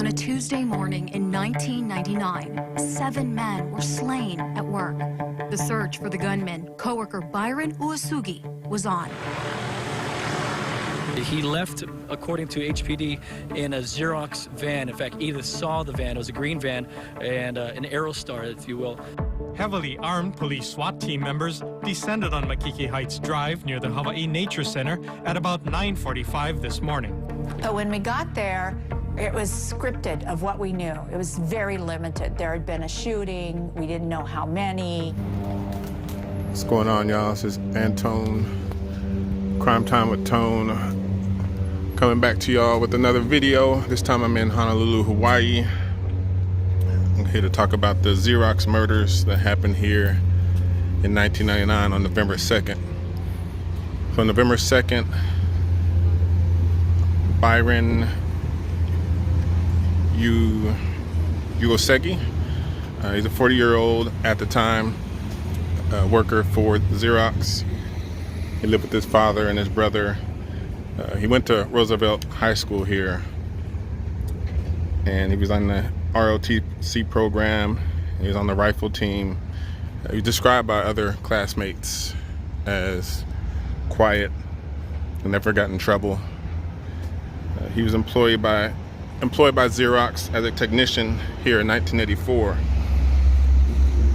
On a Tuesday morning in 1999, 7 men were slain at work. The search for the gunman, coworker Bryan Uyesugi, was on. He left, according to HPD, in a Xerox van. In fact, Edith saw the van. It was a green van and an Aerostar, if you will. Heavily armed police SWAT team members descended on Makiki Heights Drive near the Hawaii Nature Center at about 9:45 this morning. But when we got there, it was scripted of what we knew. It was very limited. There had been a shooting. We didn't know how many. What's going on, y'all? This is Antone, Crime Time with Tone, coming back to y'all with another video. This time I'm in Honolulu, Hawaii. I'm here to talk about the Xerox murders that happened here in 1999 on November 2nd. So November 2nd, Bryan Uyesugi, he's a 40-year-old at the time, worker for Xerox. He lived with his father and his brother. He went to Roosevelt High School here, and he was on the ROTC program. He was on the rifle team. He was described by other classmates as quiet and never got in trouble. He was employed by Xerox as a technician here in 1984.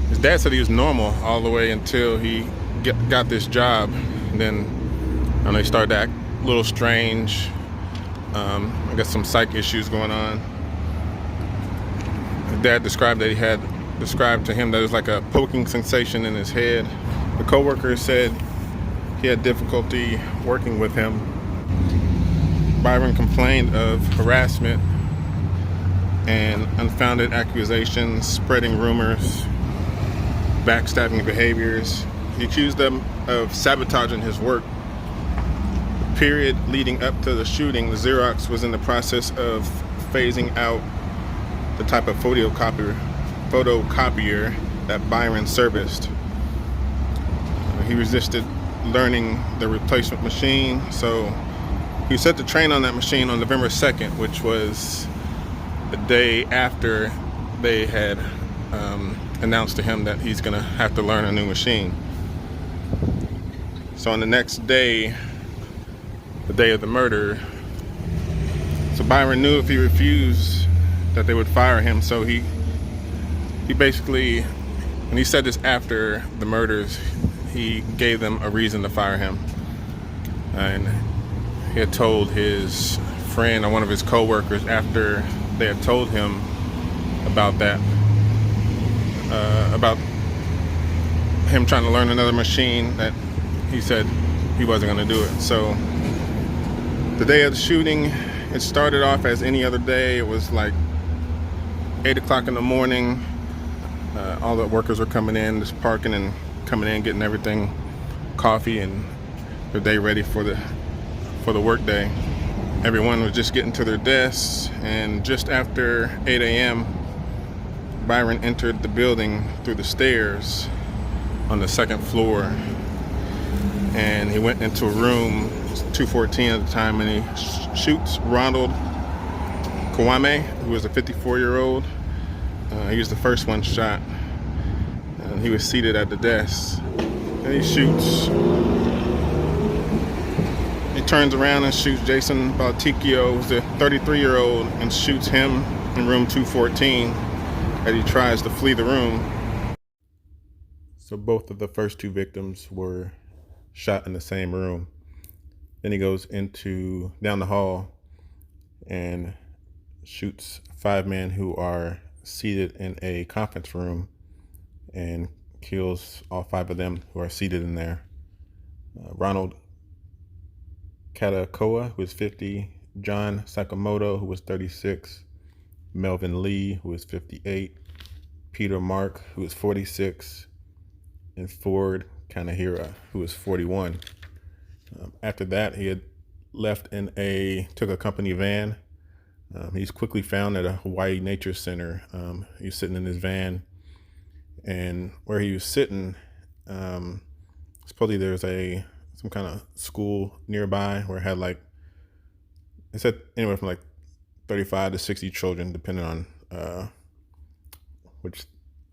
His dad said he was normal all the way until he got this job. And then he started to act a little strange. I guess some psych issues going on. His dad described to him that it was like a poking sensation in his head. The coworkers said he had difficulty working with him. Bryan complained of harassment and unfounded accusations, spreading rumors, backstabbing behaviors. He accused them of sabotaging his work. The period leading up to the shooting, the Xerox was in the process of phasing out the type of photocopier that Bryan serviced. He resisted learning the replacement machine, so he set to train on that machine on November 2nd, which was the day after they had announced to him that he's gonna have to learn a new machine. So on the next day, the day of the murder, so Bryan knew if he refused that they would fire him. So he basically, and he said this after the murders, he gave them a reason to fire him. And he had told his friend or one of his co-workers after they had told him about that, about him trying to learn another machine, that he said he wasn't going to do it. So the day of the shooting, it started off as any other day. It was like 8 o'clock in the morning. All the workers were coming in, just parking and coming in, getting everything, coffee, and their day ready for the work day. Everyone was just getting to their desks, and just after 8 a.m., Bryan entered the building through the stairs on the second floor, and he went into a room, 214 at the time, and he shoots Ronald Kwame, who was a 54-year-old. He was the first one shot, and he was seated at the desk. And he shoots. He turns around and shoots Jason Balticchio, who's a 33-year-old, and shoots him in room 214 as he tries to flee the room. So both of the first two victims were shot in the same room. Then he goes down the hall and shoots 5 men who are seated in a conference room, and kills all 5 of them who are seated in there. Ronald Katakoa, who was 50, John Sakamoto, who was 36, Melvin Lee, who was 58, Peter Mark, who was 46, and Ford Kanahira, who was 41. After that, he had took a company van. He's quickly found at a Hawaii Nature Center. He was sitting in his van, and where he was sitting, supposedly there's some kind of school nearby where it had it said anywhere from 35 to 60 children, depending on which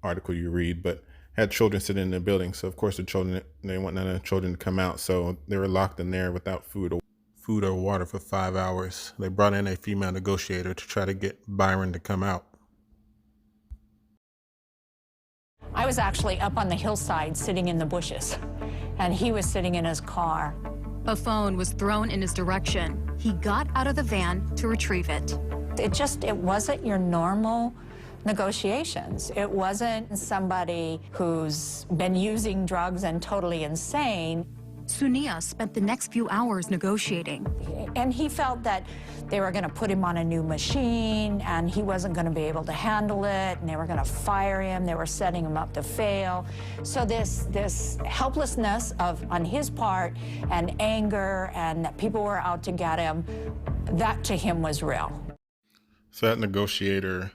article you read, but had children sitting in the building. So of course the children, they didn't want none of the children to come out, so they were locked in there without food or water for 5 hours. They brought in a female negotiator to try to get Byron to come out. I was actually up on the hillside sitting in the bushes, and he was sitting in his car. A phone was thrown in his direction. He got out of the van to retrieve it. It wasn't your normal negotiations. It wasn't somebody who's been using drugs and totally insane. Sunia spent the next few hours negotiating. And he felt that they were going to put him on a new machine and he wasn't going to be able to handle it, and they were going to fire him. They were setting him up to fail. So this helplessness on his part, and anger, and that people were out to get him, that to him was real. So that negotiator,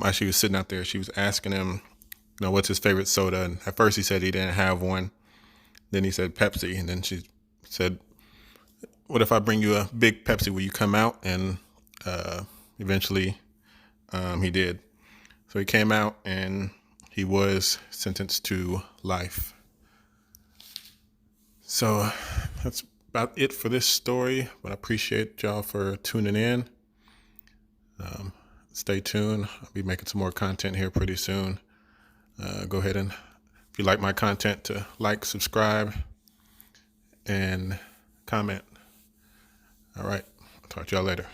as she was sitting out there, she was asking him, what's his favorite soda? And at first he said he didn't have one. Then he said Pepsi. And then she said, what if I bring you a big Pepsi? Will you come out? And eventually he did. So he came out and he was sentenced to life. So that's about it for this story, but I appreciate y'all for tuning in. Stay tuned. I'll be making some more content here pretty soon. Go ahead and, if you like my content, to like, subscribe, and comment. All right. I'll talk to y'all later.